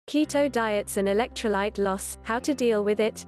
Keto diets and electrolyte loss, how to deal with it?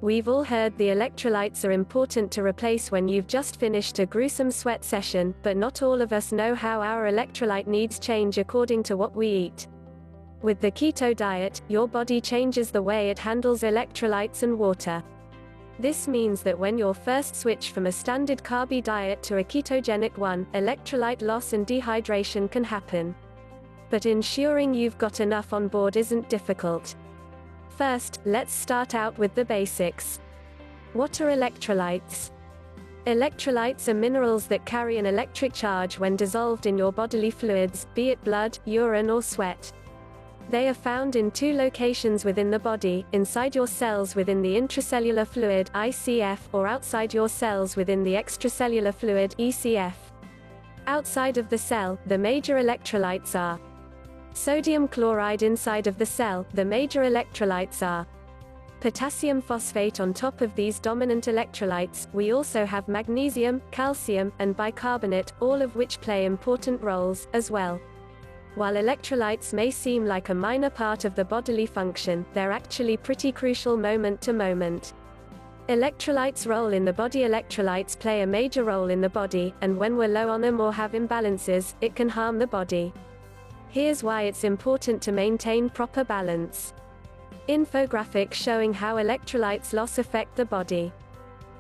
We've all heard the electrolytes are important to replace when you've just finished a gruesome sweat session, but not all of us know how our electrolyte needs change according to what we eat. With the keto diet, your body changes the way it handles electrolytes and water. This means that when you first switch from a standard carby diet to a ketogenic one, electrolyte loss and dehydration can happen. But ensuring you've got enough on board isn't difficult. First, let's start out with the basics. What are electrolytes? Electrolytes are minerals that carry an electric charge when dissolved in your bodily fluids, be it blood, urine or sweat. They are found in two locations within the body, inside your cells within the intracellular fluid (ICF) or outside your cells within the extracellular fluid (ECF). Outside of the cell, the major electrolytes are sodium chloride. Inside of the cell, the major electrolytes are potassium phosphate. On top of these dominant electrolytes, we also have magnesium, calcium, and bicarbonate, all of which play important roles, as well. While electrolytes may seem like a minor part of the bodily function, they're actually pretty crucial moment to moment. Electrolytes' role in the body. Electrolytes play a major role in the body, and when we're low on them or have imbalances, it can harm the body. Here's why it's important to maintain proper balance. Infographic showing how electrolytes loss affect the body.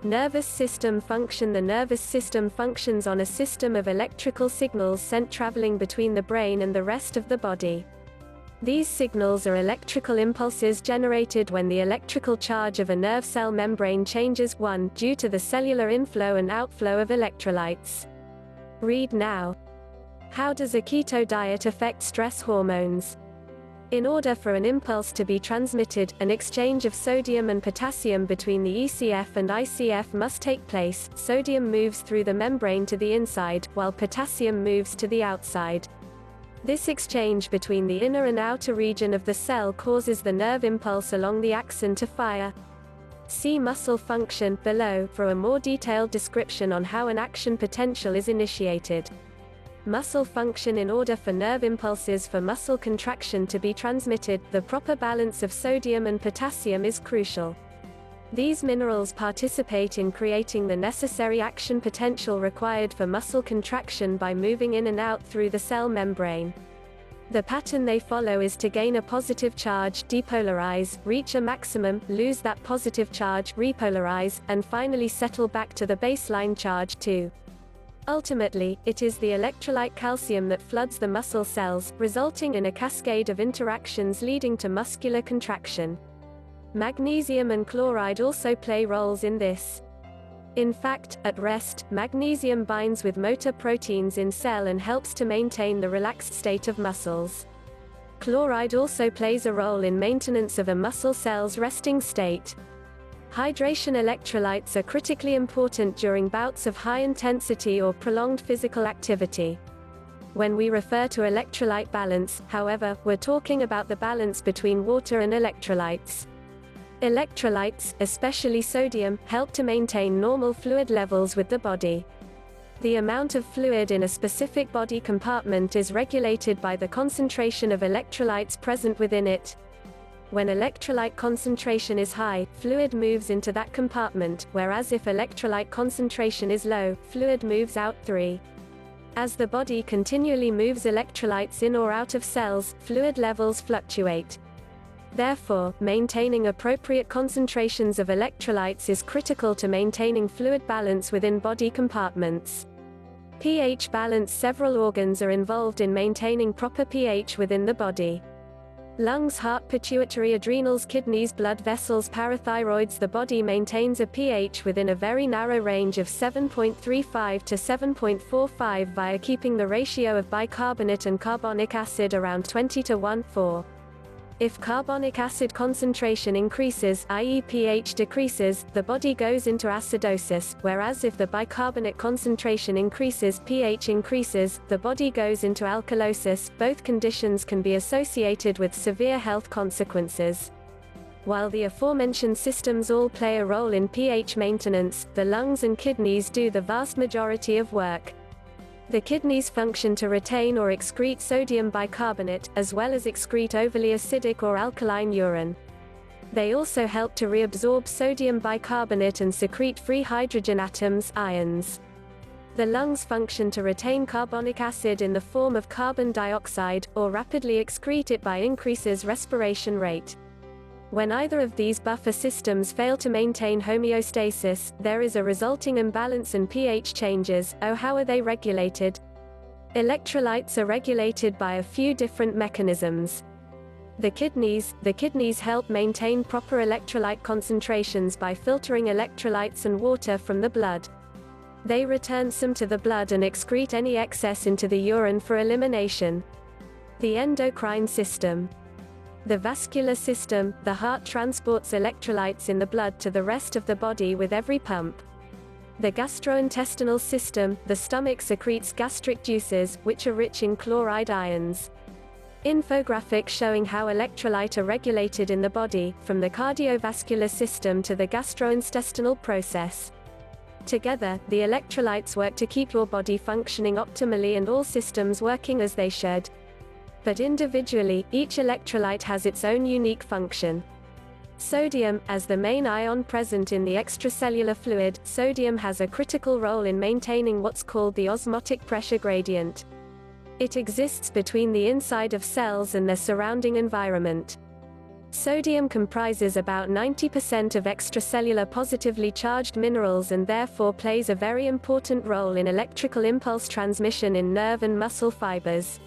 Nervous system function. The nervous system functions on a system of electrical signals sent traveling between the brain and the rest of the body. These signals are electrical impulses generated when the electrical charge of a nerve cell membrane changes, due to the cellular inflow and outflow of electrolytes. Read now. How does a keto diet affect stress hormones? In order for an impulse to be transmitted, an exchange of sodium and potassium between the ECF and ICF must take place. Sodium moves through the membrane to the inside, while potassium moves to the outside. This exchange between the inner and outer region of the cell causes the nerve impulse along the axon to fire. See muscle function below for a more detailed description on how an action potential is initiated. Muscle function. In order for nerve impulses for muscle contraction to be transmitted, the proper balance of sodium and potassium is crucial. These minerals participate in creating the necessary action potential required for muscle contraction by moving in and out through the cell membrane. The pattern they follow is to gain a positive charge, depolarize, reach a maximum, lose that positive charge, repolarize, and finally settle back to the baseline charge, too. Ultimately, it is the electrolyte calcium that floods the muscle cells, resulting in a cascade of interactions leading to muscular contraction. Magnesium and chloride also play roles in this. In fact, at rest, magnesium binds with motor proteins in cell and helps to maintain the relaxed state of muscles. Chloride also plays a role in maintenance of a muscle cell's resting state. Hydration. Electrolytes are critically important during bouts of high-intensity or prolonged physical activity. When we refer to electrolyte balance, however, we're talking about the balance between water and electrolytes. Electrolytes, especially sodium, help to maintain normal fluid levels with the body. The amount of fluid in a specific body compartment is regulated by the concentration of electrolytes present within it. When electrolyte concentration is high, fluid moves into that compartment, whereas if electrolyte concentration is low, fluid moves out. As the body continually moves electrolytes in or out of cells, fluid levels fluctuate. Therefore, maintaining appropriate concentrations of electrolytes is critical to maintaining fluid balance within body compartments. pH balance. Several organs are involved in maintaining proper pH within the body. Lungs, heart, pituitary, adrenals, kidneys, blood vessels, parathyroids. The body maintains a pH within a very narrow range of 7.35 to 7.45 via keeping the ratio of bicarbonate and carbonic acid around 20 to 1:4. If carbonic acid concentration increases, i.e. pH decreases, the body goes into acidosis, whereas if the bicarbonate concentration increases, pH increases, the body goes into alkalosis. Both conditions can be associated with severe health consequences. While the aforementioned systems all play a role in pH maintenance, the lungs and kidneys do the vast majority of work. The kidneys function to retain or excrete sodium bicarbonate, as well as excrete overly acidic or alkaline urine. They also help to reabsorb sodium bicarbonate and secrete free hydrogen atoms, ions. The lungs function to retain carbonic acid in the form of carbon dioxide, or rapidly excrete it by increases respiration rate. When either of these buffer systems fail to maintain homeostasis, there is a resulting imbalance and pH changes. Oh, how are they regulated? Electrolytes are regulated by a few different mechanisms. The kidneys help maintain proper electrolyte concentrations by filtering electrolytes and water from the blood. They return some to the blood and excrete any excess into the urine for elimination. The endocrine system. The vascular system, the heart transports electrolytes in the blood to the rest of the body with every pump. The gastrointestinal system, the stomach secretes gastric juices, which are rich in chloride ions. Infographic showing how electrolytes are regulated in the body, from the cardiovascular system to the gastrointestinal process. Together, the electrolytes work to keep your body functioning optimally and all systems working as they should. But individually, each electrolyte has its own unique function. Sodium, as the main ion present in the extracellular fluid, sodium has a critical role in maintaining what's called the osmotic pressure gradient. It exists between the inside of cells and their surrounding environment. Sodium comprises about 90% of extracellular positively charged minerals and therefore plays a very important role in electrical impulse transmission in nerve and muscle fibers.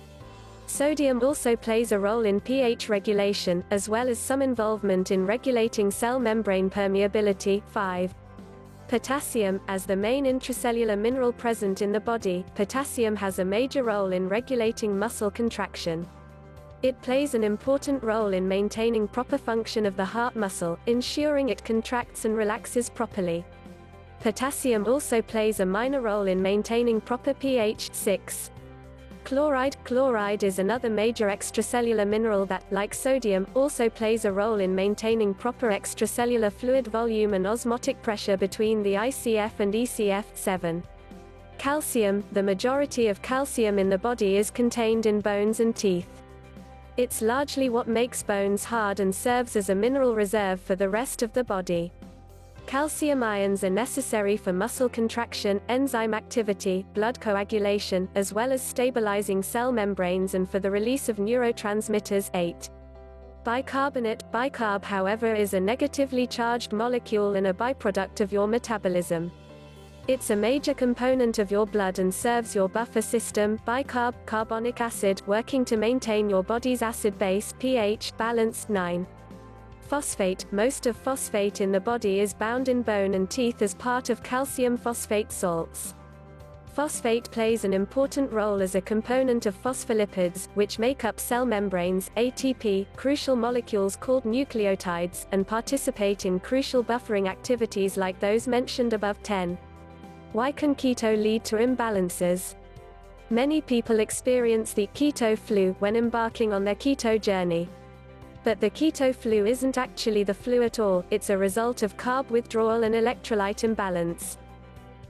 Sodium also plays a role in pH regulation, as well as some involvement in regulating cell membrane permeability. 5. Potassium, as the main intracellular mineral present in the body, potassium has a major role in regulating muscle contraction. It plays an important role in maintaining proper function of the heart muscle, ensuring it contracts and relaxes properly. Potassium also plays a minor role in maintaining proper pH. 6. Chloride is another major extracellular mineral that, like sodium, also plays a role in maintaining proper extracellular fluid volume and osmotic pressure between the ICF and ECF. 7. Calcium, the majority of calcium in the body is contained in bones and teeth. It's largely what makes bones hard and serves as a mineral reserve for the rest of the body. Calcium ions are necessary for muscle contraction, enzyme activity, blood coagulation, as well as stabilizing cell membranes and for the release of neurotransmitters. 8. Bicarbonate. Bicarb, however, is a negatively charged molecule and a byproduct of your metabolism. It's a major component of your blood and serves your buffer system, bicarb, carbonic acid, working to maintain your body's acid-base pH balance. 9. Phosphate. Most of phosphate in the body is bound in bone and teeth as part of calcium phosphate salts. Phosphate plays an important role as a component of phospholipids, which make up cell membranes, ATP, crucial molecules called nucleotides, and participate in crucial buffering activities like those mentioned above. 10. Why can keto lead to imbalances? Many people experience the keto flu when embarking on their keto journey. But the keto flu isn't actually the flu at all, it's a result of carb withdrawal and electrolyte imbalance.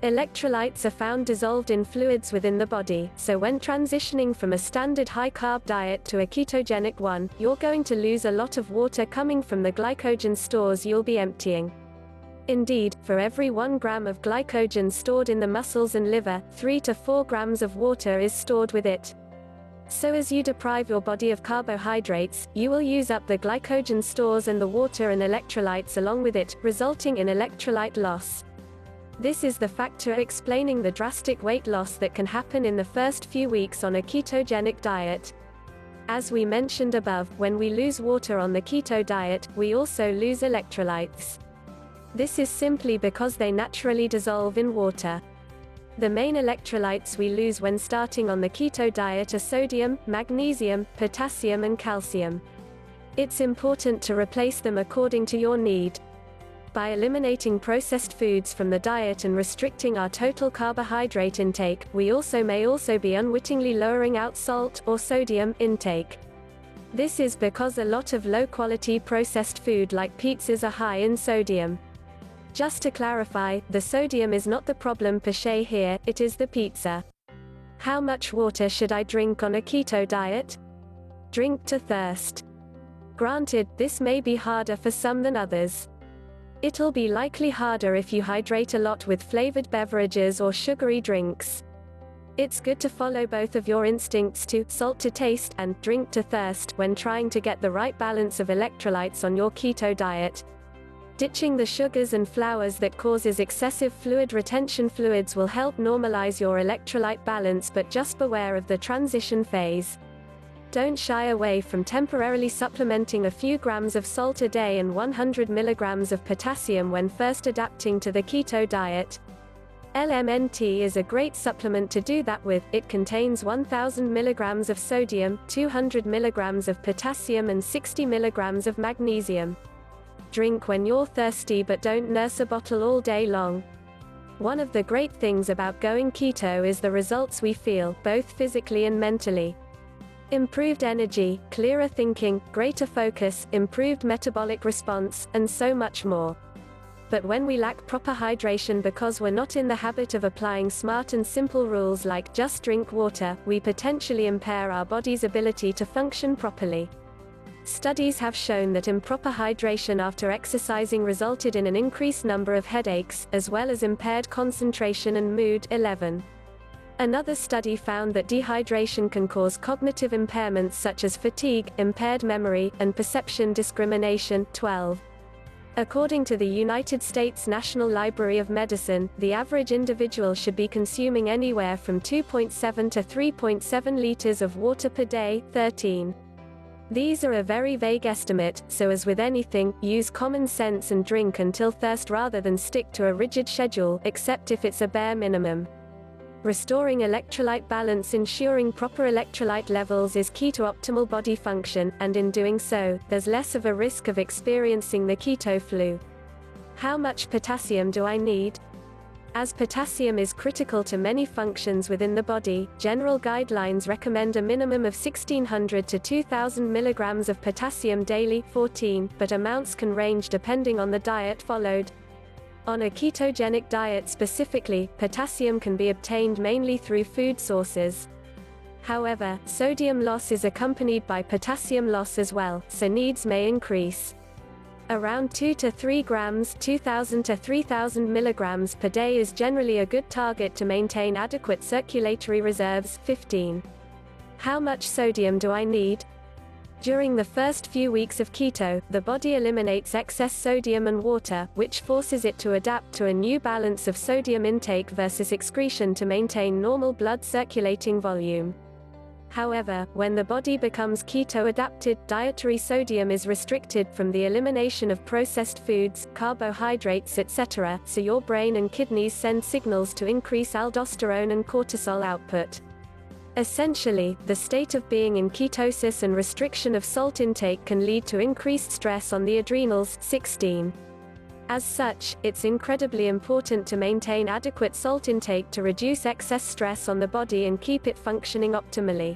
Electrolytes are found dissolved in fluids within the body, so when transitioning from a standard high-carb diet to a ketogenic one, you're going to lose a lot of water coming from the glycogen stores you'll be emptying. Indeed, for every 1 gram of glycogen stored in the muscles and liver, 3 to 4 grams of water is stored with it. So as you deprive your body of carbohydrates, you will use up the glycogen stores and the water and electrolytes along with it, resulting in electrolyte loss. This is the factor explaining the drastic weight loss that can happen in the first few weeks on a ketogenic diet. As we mentioned above, when we lose water on the keto diet, we also lose electrolytes. This is simply because they naturally dissolve in water. The main electrolytes we lose when starting on the keto diet are sodium, magnesium, potassium and calcium. It's important to replace them according to your need. By eliminating processed foods from the diet and restricting our total carbohydrate intake, we may also be unwittingly lowering out salt or sodium intake. This is because a lot of low-quality processed food like pizzas are high in sodium. Just to clarify, the sodium is not the problem per se here, it is the pizza. How much water should I drink on a keto diet? Drink to thirst. Granted, this may be harder for some than others. It'll be likely harder if you hydrate a lot with flavored beverages or sugary drinks. It's good to follow both of your instincts to salt to taste and drink to thirst when trying to get the right balance of electrolytes on your keto diet. Ditching the sugars and flours that causes excessive fluid retention. Fluids will help normalize your electrolyte balance, but just beware of the transition phase. Don't shy away from temporarily supplementing a few grams of salt a day and 100 milligrams of potassium when first adapting to the keto diet. LMNT is a great supplement to do that with. It contains 1000 milligrams of sodium, 200 milligrams of potassium and 60 milligrams of magnesium. Drink when you're thirsty, but don't nurse a bottle all day long. One of the great things about going keto is the results we feel, both physically and mentally. Improved energy, clearer thinking, greater focus, improved metabolic response, and so much more. But when we lack proper hydration because we're not in the habit of applying smart and simple rules like just drink water, we potentially impair our body's ability to function properly. Studies have shown that improper hydration after exercising resulted in an increased number of headaches, as well as impaired concentration and mood. 11. Another study found that dehydration can cause cognitive impairments such as fatigue, impaired memory, and perception discrimination. 12. According to the United States National Library of Medicine, the average individual should be consuming anywhere from 2.7 to 3.7 liters of water per day. 13. These are a very vague estimate, so as with anything, use common sense and drink until thirst rather than stick to a rigid schedule, except if it's a bare minimum. Restoring electrolyte balance. Ensuring proper electrolyte levels is key to optimal body function, and in doing so, there's less of a risk of experiencing the keto flu. How much potassium do I need? As potassium is critical to many functions within the body, general guidelines recommend a minimum of 1600 to 2000 milligrams of potassium daily. 14, but amounts can range depending on the diet followed. On a ketogenic diet specifically, potassium can be obtained mainly through food sources. However, sodium loss is accompanied by potassium loss as well, so needs may increase. Around 2 to 3 grams, 2000 to 3000 milligrams per day is generally a good target to maintain adequate circulatory reserves. 15. How much sodium do I need? During the first few weeks of keto, the body eliminates excess sodium and water, which forces it to adapt to a new balance of sodium intake versus excretion to maintain normal blood circulating volume. However, when the body becomes keto-adapted, dietary sodium is restricted from the elimination of processed foods, carbohydrates, etc., so your brain and kidneys send signals to increase aldosterone and cortisol output. Essentially, the state of being in ketosis and restriction of salt intake can lead to increased stress on the adrenals. 16. As such, it's incredibly important to maintain adequate salt intake to reduce excess stress on the body and keep it functioning optimally.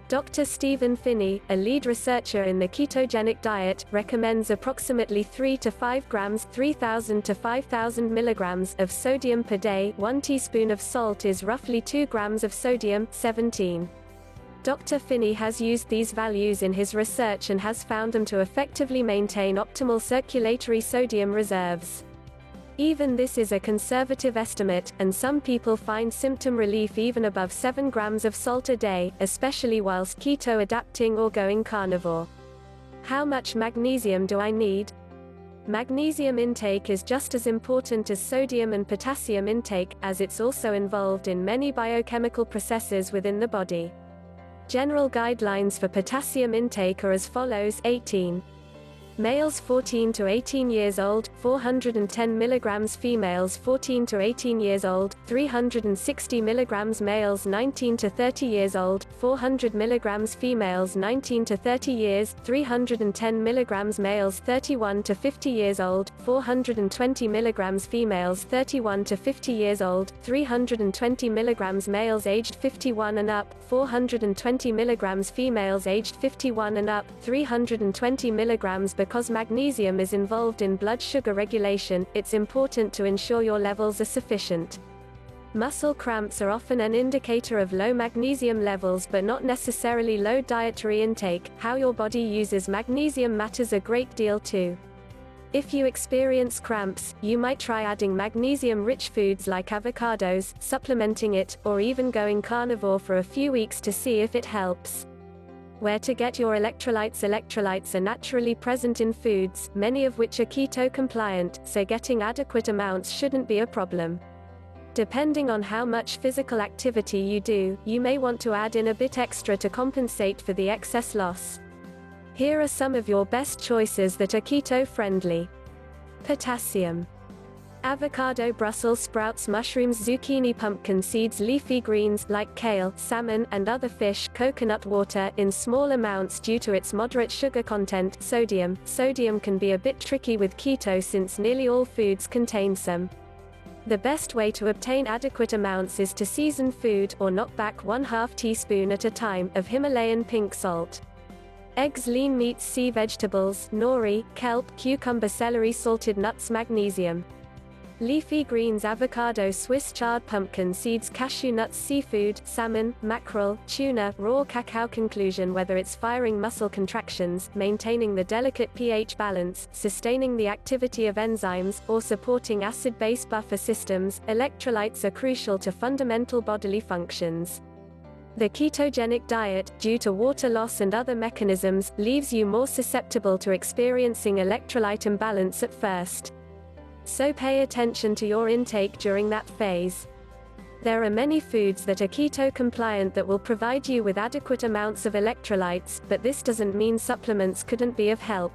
Dr. Stephen Phinney, a lead researcher in the ketogenic diet, recommends approximately 3 to 5 grams 3000 to 5000 milligrams of sodium per day. 1 teaspoon of salt is roughly 2 grams of sodium. 17. Dr. Phinney has used these values in his research and has found them to effectively maintain optimal circulatory sodium reserves. Even this is a conservative estimate, and some people find symptom relief even above 7 grams of salt a day, especially whilst keto adapting or going carnivore. How much magnesium do I need? Magnesium intake is just as important as sodium and potassium intake, as it's also involved in many biochemical processes within the body. General guidelines for potassium intake are as follows. 18. Males 14 to 18 years old, 410 mg. Females 14 to 18 years old, 360 mg. Males 19 to 30 years old, 400 mg. Females 19 to 30 years, 310 mg. Males 31 to 50 years old, 420 mg. Females 31 to 50 years old, 320 mg. Males aged 51 and up, 420 mg. Females aged 51 and up, 320 mg. Because magnesium is involved in blood sugar regulation, it's important to ensure your levels are sufficient. Muscle cramps are often an indicator of low magnesium levels but not necessarily low dietary intake. How your body uses magnesium matters a great deal too. If you experience cramps, you might try adding magnesium-rich foods like avocados, supplementing it, or even going carnivore for a few weeks to see if it helps. Where to get your electrolytes? Electrolytes are naturally present in foods, many of which are keto compliant, so getting adequate amounts shouldn't be a problem. Depending on how much physical activity you do, you may want to add in a bit extra to compensate for the excess loss. Here are some of your best choices that are keto-friendly. Potassium. Avocado, Brussels sprouts, mushrooms, zucchini, pumpkin seeds, leafy greens like kale, salmon, and other fish, coconut water in small amounts due to its moderate sugar content. Sodium. Sodium can be a bit tricky with keto since nearly all foods contain some. The best way to obtain adequate amounts is to season food, or knock back 1/2 teaspoon at a time, of Himalayan pink salt. Eggs, lean meats, sea vegetables, nori, kelp, cucumber, celery, salted nuts. Magnesium. Leafy greens, avocado, Swiss chard, pumpkin seeds, cashew nuts, seafood, salmon, mackerel, tuna, raw cacao. Conclusion: whether it's firing muscle contractions, maintaining the delicate pH balance, sustaining the activity of enzymes, or supporting acid-base buffer systems, electrolytes are crucial to fundamental bodily functions. The ketogenic diet, due to water loss and other mechanisms, leaves you more susceptible to experiencing electrolyte imbalance at first. So pay attention to your intake during that phase. There are many foods that are keto compliant that will provide you with adequate amounts of electrolytes, but this doesn't mean supplements couldn't be of help.